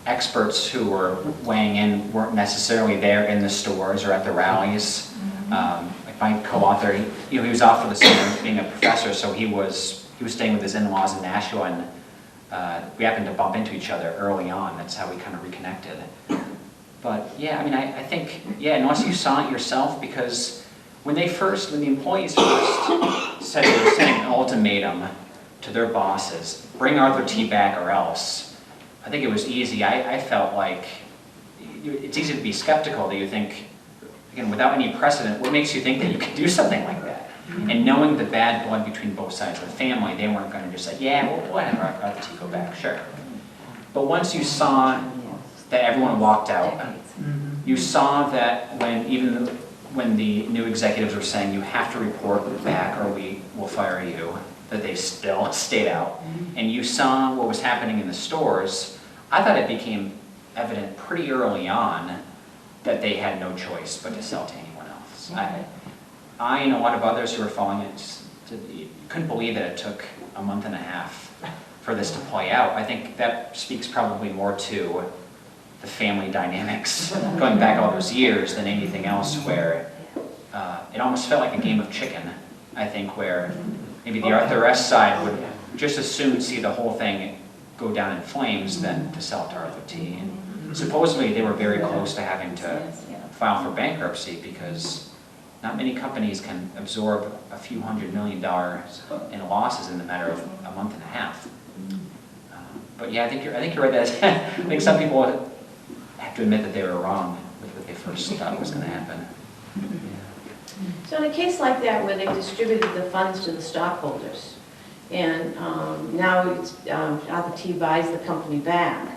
experts who were weighing in weren't necessarily there in the stores or at the rallies. Like my co-author, he was off for the summer being a professor, so he was staying with his in-laws in Nashua, and we happened to bump into each other early on. That's how we kind of reconnected. But yeah, I mean, I think, unless you saw it yourself, because when the employees first said they were sending an ultimatum to their bosses, bring Arthur T. back or else, I think it was easy. I felt like it's easy to be skeptical that you think, again, without any precedent, what makes you think that you could do something like that? And knowing the bad blood between both sides of the family, they weren't going to just say, yeah, we'll have Arthur T. go back, sure. But once you saw that everyone walked out, you saw that when the new executives were saying you have to report back or we will fire you, that they still stayed out. And you saw what was happening in the stores, I thought it became evident pretty early on that they had no choice but to sell to anyone else. I and a lot of others who were following it couldn't believe that it took a month and a half for this to play out. I think that speaks probably more to the family dynamics going back all those years than anything else, where it almost felt like a game of chicken, I think, where maybe the Arthur S. side would just as soon see the whole thing go down in flames than to sell to Arthur T. And supposedly they were very close to having to file for bankruptcy because not many companies can absorb a few $100 million in losses in the matter of a month and a half. But yeah, I think you're right. That I think some people have to admit that they were wrong with what they first thought was going to happen. So in a case like that where they distributed the funds to the stockholders and now it's, Arthur T. buys the company back,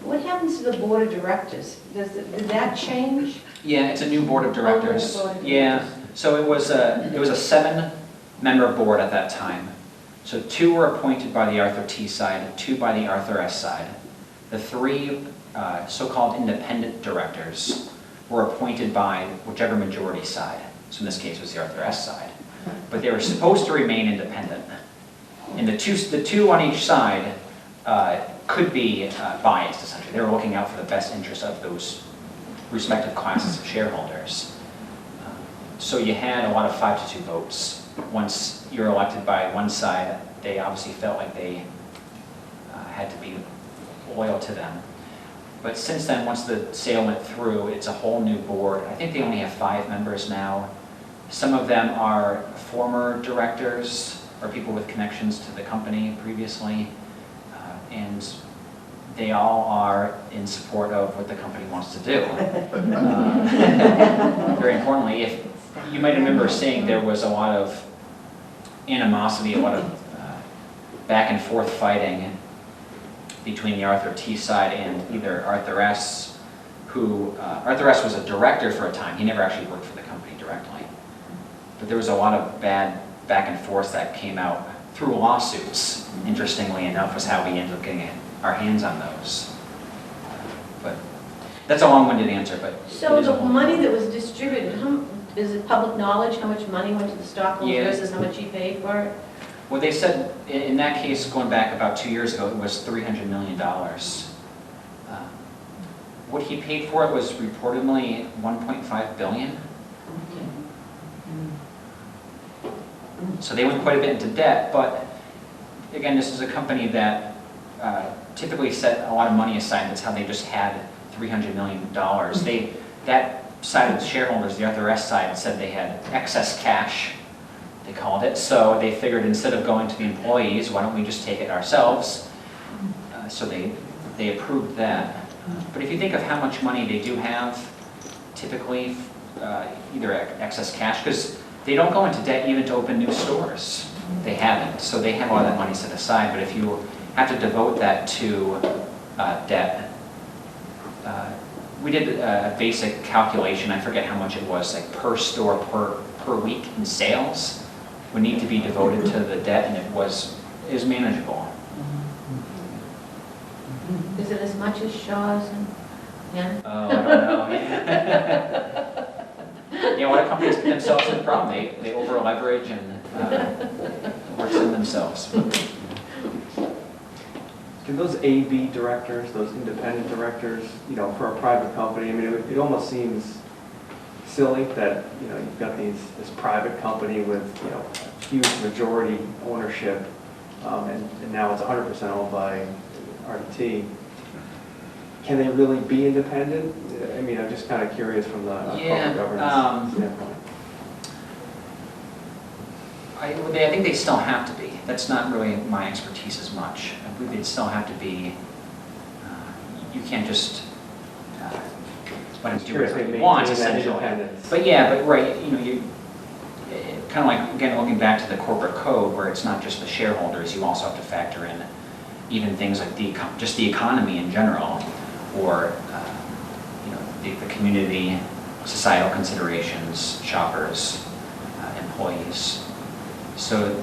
what happens to the board of directors? Did that change? Yeah, it's a new board of directors. Oh, board of Yeah, directors. so it was a 7-member board at that time. So 2 were appointed by the Arthur T. side, 2 by the Arthur S. side. The 3 so-called independent directors were appointed by whichever majority side. So in this case, it was the Arthur S. side. But they were supposed to remain independent. And the two on each side could be biased, essentially. They were looking out for the best interest of those respective classes of shareholders. So you had a lot of 5-2 votes. Once you're elected by one side, they obviously felt like they had to be loyal to them. But since then, once the sale went through, it's a whole new board. I think they only have 5 members now. Some of them are former directors or people with connections to the company previously. And they all are in support of what the company wants to do. Very importantly, if you might remember seeing there was a lot of animosity, a lot of back and forth fighting between the Arthur T side and either Arthur S, who, Arthur S was a director for a time. He never actually worked for the company directly. But there was a lot of bad back and forth that came out through lawsuits, interestingly enough, was how we ended up getting our hands on those. But that's a long-winded answer, but. So it is a the whole- money that was distributed, is it public knowledge how much money went to the stockholders Yeah. versus how much he paid for it? Well, they said, in that case, going back about 2 years ago, it was $300 million. What he paid for it was reportedly $1.5 billion. So they went quite a bit into debt, but again, this is a company that typically set a lot of money aside. That's how they just had $300 million. That side of the shareholders, the Arthur S side, said they had excess cash, they called it. So they figured instead of going to the employees, why don't we just take it ourselves? So they approved that. But if you think of how much money they do have, typically, either excess cash, because they don't go into debt even to open new stores. They haven't. So they have all that money set aside. But if you have to devote that to debt, we did a basic calculation. I forget how much it was, like per store per week in sales would need to be devoted to the debt, and it was manageable. Is it as much as Shaw's and, yeah? Oh, I don't know. Yeah, a lot of companies get themselves in the problem. They over leverage and overextend themselves. Can those AB directors, those independent directors, for a private company, I mean, it almost seems silly that, you've got this private company with, huge majority ownership, and now it's 100% owned by RDT. Can they really be independent? I mean, I'm just kind of curious from the corporate governance standpoint. I think they still have to be. That's not really my expertise as much. I believe they'd still have to be, you can't just let them do whatever they want, essentially. But yeah, but right, you kind of like, again, looking back to the corporate code where it's not just the shareholders, you also have to factor in even things like just the economy in general, or the community, societal considerations, shoppers, employees. So,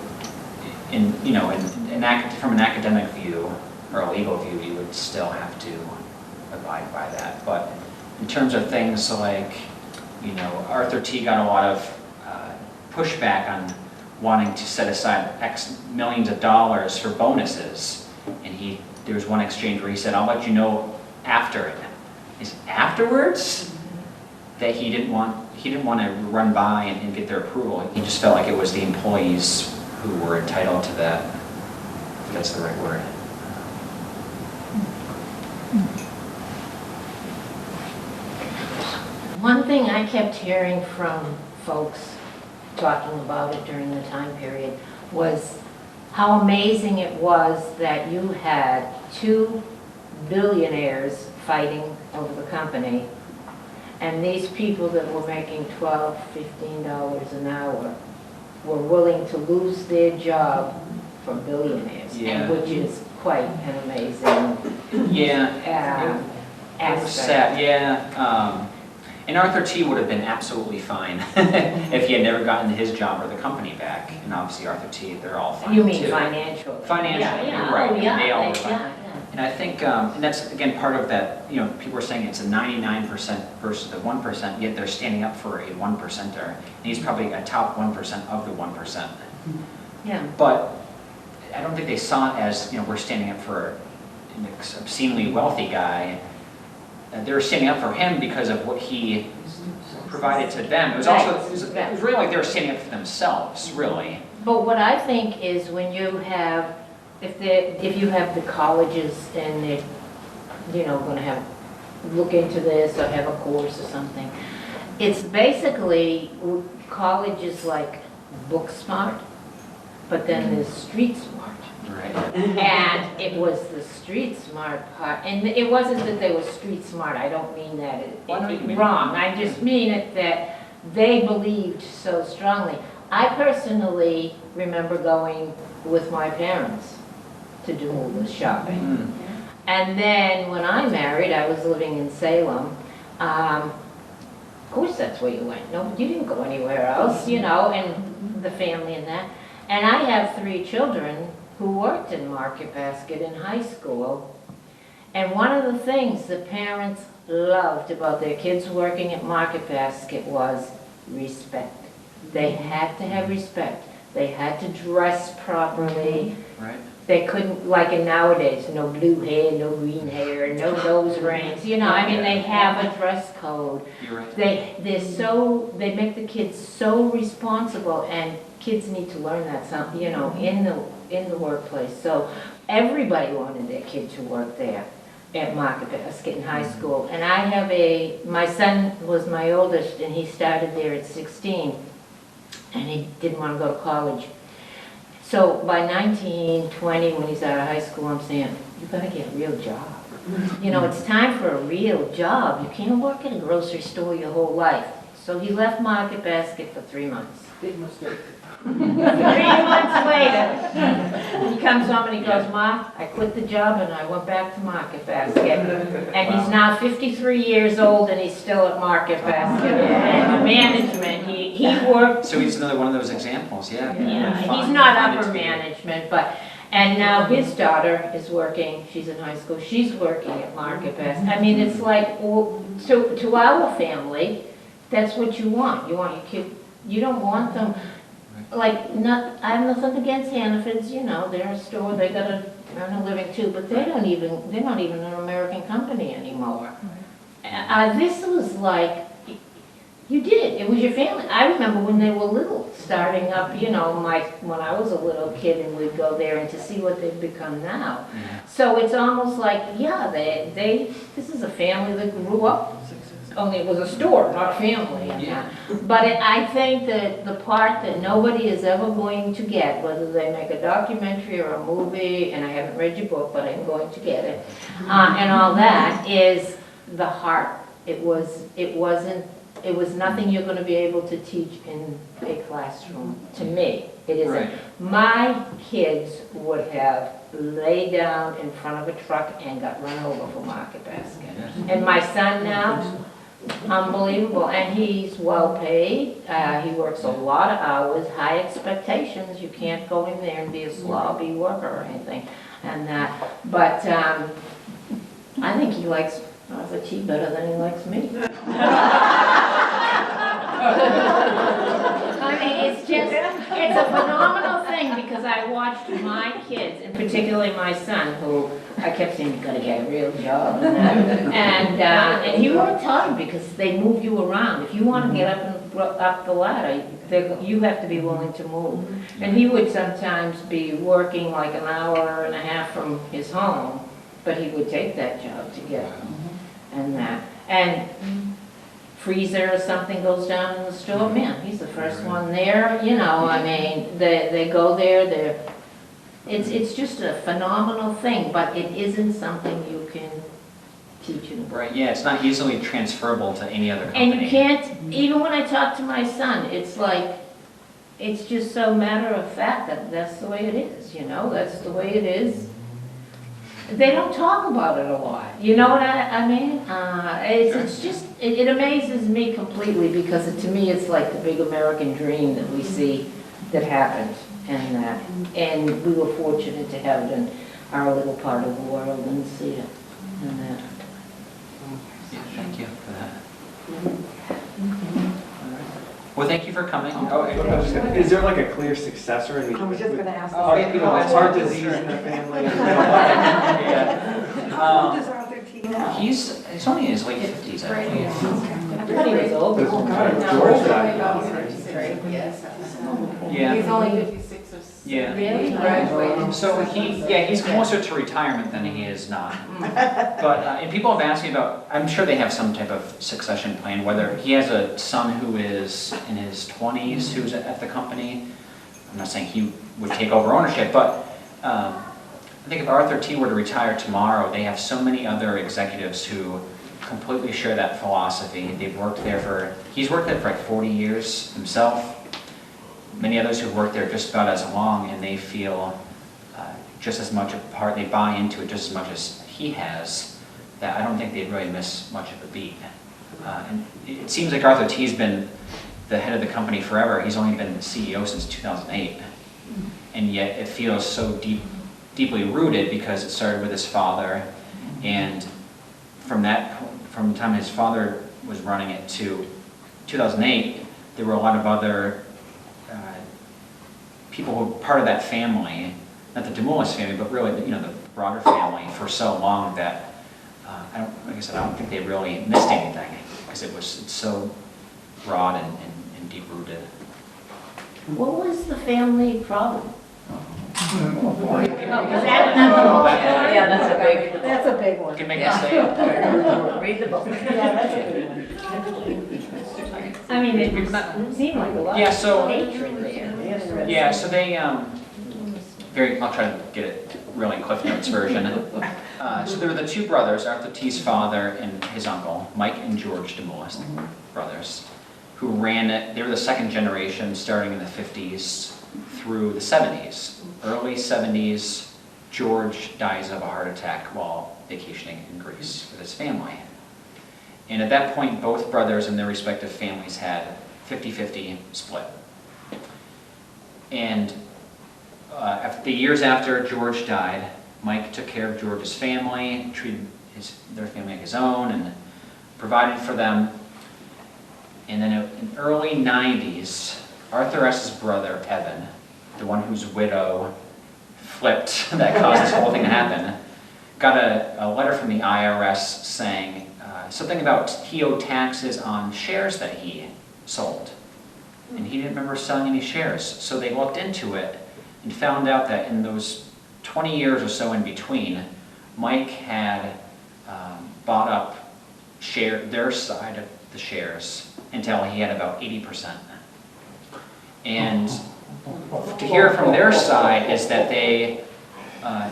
from an academic view or a legal view, you would still have to abide by that. But in terms of things like, Arthur T got a lot of pushback on wanting to set aside X millions of dollars for bonuses, and there was one exchange where he said, "I'll let you know after it." Is afterwards that he didn't want to run by and get their approval. He just felt like it was the employees who were entitled to that, if that's the right word. One thing I kept hearing from folks talking about it during the time period was how amazing it was that you had 2 billionaires fighting over the company, and these people that were making $12, $15 an hour were willing to lose their job for billionaires, Yeah. which is quite an amazing Yeah. It was aspect. sad, yeah. And Arthur T would have been absolutely fine if he had never gotten his job or the company back. And obviously Arthur T, they're all fine too. You mean financial? Financially, Yeah, you're right. oh, I mean, yeah, they all were yeah, fine. yeah. And I think, and that's again part of that, people are saying it's a 99% versus the 1%, yet they're standing up for a 1%er. And he's probably a top 1% of the 1%. Yeah. But I don't think they saw it as, we're standing up for an obscenely wealthy guy. They were standing up for him because of what he provided to them. It was also, it was really like they were standing up for themselves, really. But what I think is when you have, if you have the colleges and they're, going to have, look into this or have a course or something, it's basically, college is like book smart, but then there's street smart. Right. And it was the street smart part, and it wasn't that they were street smart, I don't mean that it's wrong, I just mean it that they believed so strongly. I personally remember going with my parents to do all the shopping. And then when I married, I was living in Salem. Of course that's where you went, no, you didn't go anywhere else, and the family and that. And I have 3 children who worked in Market Basket in high school. And one of the things the parents loved about their kids working at Market Basket was respect. They had to have respect. They had to dress properly. Right. They couldn't, like in nowadays, no blue hair, no green hair, no nose rings, they have a dress code. You're right. They make the kids so responsible, and kids need to learn that in the workplace. So everybody wanted their kid to work there at Market Basket in high school. And I have my son was my oldest, and he started there at 16, and he didn't want to go to college. So by 19, 20, when he's out of high school, I'm saying, you gotta get a real job. It's time for a real job. You can't work at a grocery store your whole life. So he left Market Basket for 3 months. Big mistake. 3 months later, he comes home and he goes, Ma, I quit the job and I went back to Market Basket. And he's now 53 years old and he's still at Market Basket. And management, he worked. So he's another one of those examples, yeah. Yeah, he's not upper management, and now his daughter is working, she's in high school, she's working at Market Basket. I mean, it's like, to our family, that's what you want. You want your kid, you don't want them, I have nothing against Hannaford's, they're a store, they gotta earn a living too, but they're not even an American company anymore. This was like, you did, it was your family. I remember when they were little, starting up, when I was a little kid and we'd go there and to see what they've become now. Yeah. So it's almost like, this is a family that grew up, only it was a store, not a family. Yeah. But I think that the part that nobody is ever going to get, whether they make a documentary or a movie, and I haven't read your book, but I'm going to get it, and all that, is the heart. It was nothing you're going to be able to teach in a classroom, to me. It isn't. Right. My kids would have laid down in front of a truck and got run over for Market Basket. Yes. And my son now, unbelievable, and he's well paid. He works a lot of hours, high expectations. You can't go in there and be a sloppy worker or anything. And but I think he likes the tea better than he likes me. I mean, it's a phenomenal thing because I watched my kids, and particularly my son, who I kept saying, you gotta get a real job and he worked hard because they move you around. If you want to get up the ladder, you have to be willing to move. And he would sometimes be working like an hour and a half from his home, but he would take that job to get and freezer or something goes down in the store, man, he's the first one there, I mean, they go there, it's just a phenomenal thing, but it isn't something you can teach in a book. Right, yeah, it's not easily transferable to any other company. And you can't, even when I talk to my son, it's like, it's just so matter of fact that that's the way it is, that's the way it is. They don't talk about it a lot, you know what I mean? It's just, it amazes me completely because to me it's like the big American dream that we see that happened and we were fortunate to have it in our little part of the world and see it and that. Yeah, thank you for that. All right. Well, thank you for coming. Is there like a clear successor? I mean, I was just gonna ask. You know, heart disease in the family. Yeah. How old is Arthur T now? He's only in his late 50s, I believe. I thought he was old. George died young, right? Yeah. He's only 56 or 60. Yeah. Really? He graduated. So he's closer to retirement than he is not. But, and people have asked me about, I'm sure they have some type of succession plan, whether he has a son who is in his 20s who's at the company. I'm not saying he would take over ownership, but I think if Arthur T were to retire tomorrow, they have so many other executives who completely share that philosophy. They've worked there he's worked there for like 40 years himself. Many others who've worked there just about as long, and they feel just as much a part, they buy into it just as much as he has, that I don't think they'd really miss much of a beat. And it seems like Arthur T's been the head of the company forever. He's only been the CEO since 2008. And yet it feels so deeply rooted because it started with his father, and from the time his father was running it to 2008, there were a lot of other people who were part of that family, not the DeMoulis family, but really, the broader family for so long that, like I said, I don't think they really missed anything, because it's so broad and deep-rooted. What was the family problem? Yeah, That's a big one. You can make me say it. Read the book. Yeah, that's a big one. I mean, it seemed like a lot Yeah, of so- hatred there. Yeah, so they, I'll try to get it really Cliff Notes version. So there were the two brothers, Arthur T's father and his uncle, Mike and George DeMoulis, brothers, who ran it. They were the second generation, starting in the 50s through the 70s. Early 70s, George dies of a heart attack while vacationing in Greece with his family. And at that point, both brothers and their respective families had 50-50 split. And the years after George died, Mike took care of George's family, treated their family like his own, and provided for them. And then in the early 90s, Arthur S.'s brother, Evan, the one whose widow flipped that caused this whole thing to happen, got a letter from the IRS saying something about he owed taxes on shares that he sold. And he didn't remember selling any shares. So they looked into it and found out that in those 20 years or so in between, Mike had bought up their side of the shares until he had about 80%. And to hear from their side is that they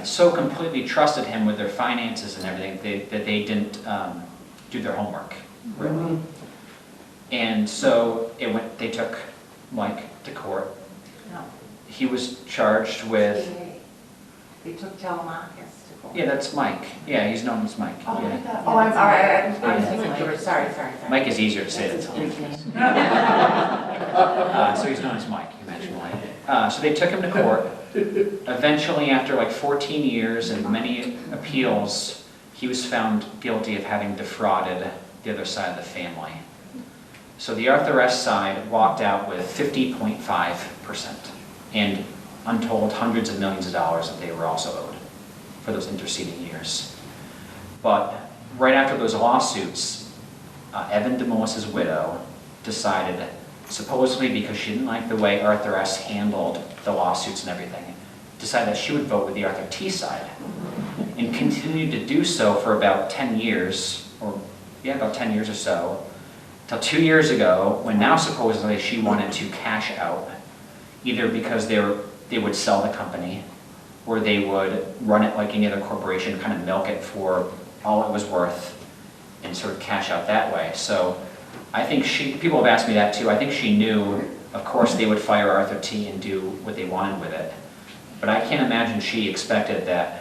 so completely trusted him with their finances and everything that they didn't do their homework, really. And so they took Mike to court. No. He was charged with, They took Telemachus to court. yeah, that's Mike. Yeah, he's known as Mike. Oh, I Yeah. thought, oh, I'm sorry, I was thinking George, sorry. Mike is easier to say than Telemachus. So he's known as Mike, you mentioned Mike. So they took him to court. Eventually, after like 14 years and many appeals, he was found guilty of having defrauded the other side of the family. So the Arthur S. side walked out with 50.5% and untold hundreds of millions of dollars that they were also owed for those interceding years. But right after those lawsuits, Evan DeMoulis' widow decided, supposedly because she didn't like the way Arthur S. handled the lawsuits and everything, decided that she would vote with the Arthur T. side and continued to do so for about 10 years, about 10 years or so, till 2 years ago, when now supposedly she wanted to cash out, either because they would sell the company, or they would run it like any other corporation, kind of milk it for all it was worth, and sort of cash out that way. So I think people have asked me that too. I think she knew, of course, they would fire Arthur T. and do what they wanted with it. But I can't imagine she expected that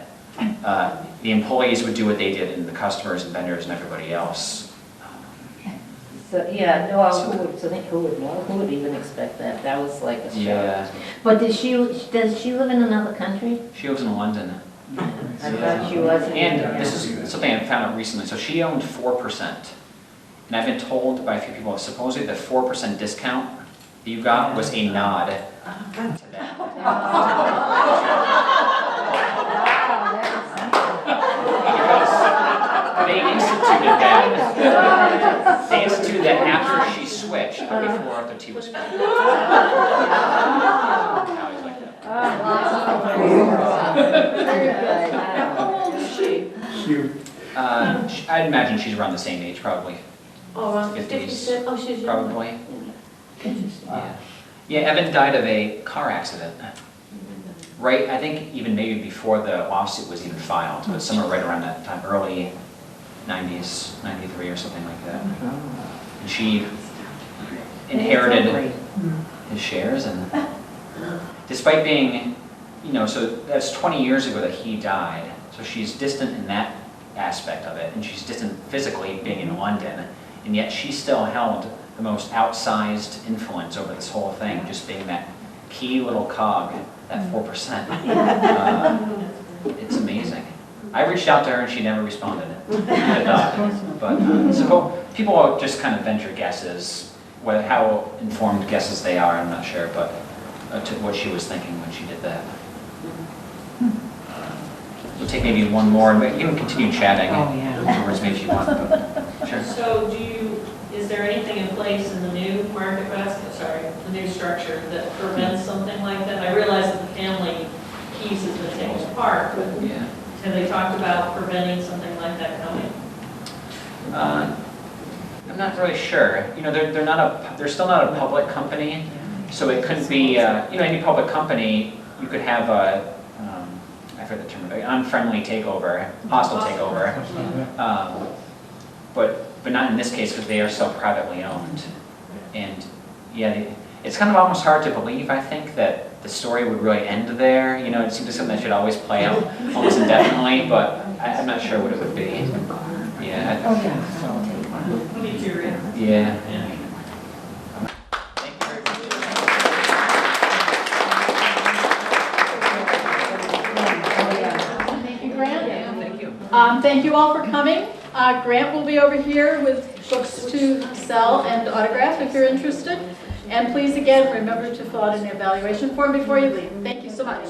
the employees would do what they did, and the customers and vendors and everybody else. So, yeah, no, who would know? Who would even expect that? That was like a shock. Yeah, But does she live in another country? she lives in London. I thought she was. And this is something I found out recently. So she owned 4%. And I've been told by a few people, supposedly the 4% discount you got was a nod to that. They instituted that after she switched, but before Arthur T was formed. I always like that. How old is she? Cute. I'd imagine she's around the same age, probably. Oh, around 50s, 56, oh, she's young. Probably. Interesting. Yeah. Yeah, Evan died of a car accident. Right, I think even maybe before the lawsuit was even filed, but somewhere right around that time, early 90s, 93 or something like that. And she inherited his shares, and despite being, so that's 20 years ago that he died, so she's distant in that aspect of it, and she's distant physically being in London, and yet she still held the most outsized influence over this whole thing, just being that key little cog, that 4%. It's amazing. I reached out to her and she never responded. But so people just kind of venture guesses, how informed guesses they are, I'm not sure, but to what she was thinking when she did that. We'll take maybe one more, and we can continue chatting afterwards, maybe if you want. But, sure. So is there anything in place in the new market basket, the new structure that prevents something like that? I realize that the family piece has been taken apart, but Yeah. have they talked about preventing something like that coming? I'm not really sure. They're still not a public company, so it couldn't be, any public company, you could have a, I forget the term, unfriendly takeover, hostile takeover. But not in this case, because they are still privately owned. And yeah, it's kind of almost hard to believe, I think, that the story would really end there. It seems like something that should always play out almost indefinitely, but I'm not sure what it would be. Yeah. I'll be curious. Yeah. Yeah. Thank you very much. Thank you, Grant. Thank you. Thank you all for coming. Grant will be over here with books to sell and autograph if you're interested. And please, again, remember to fill out an evaluation form before you leave. Thank you so much.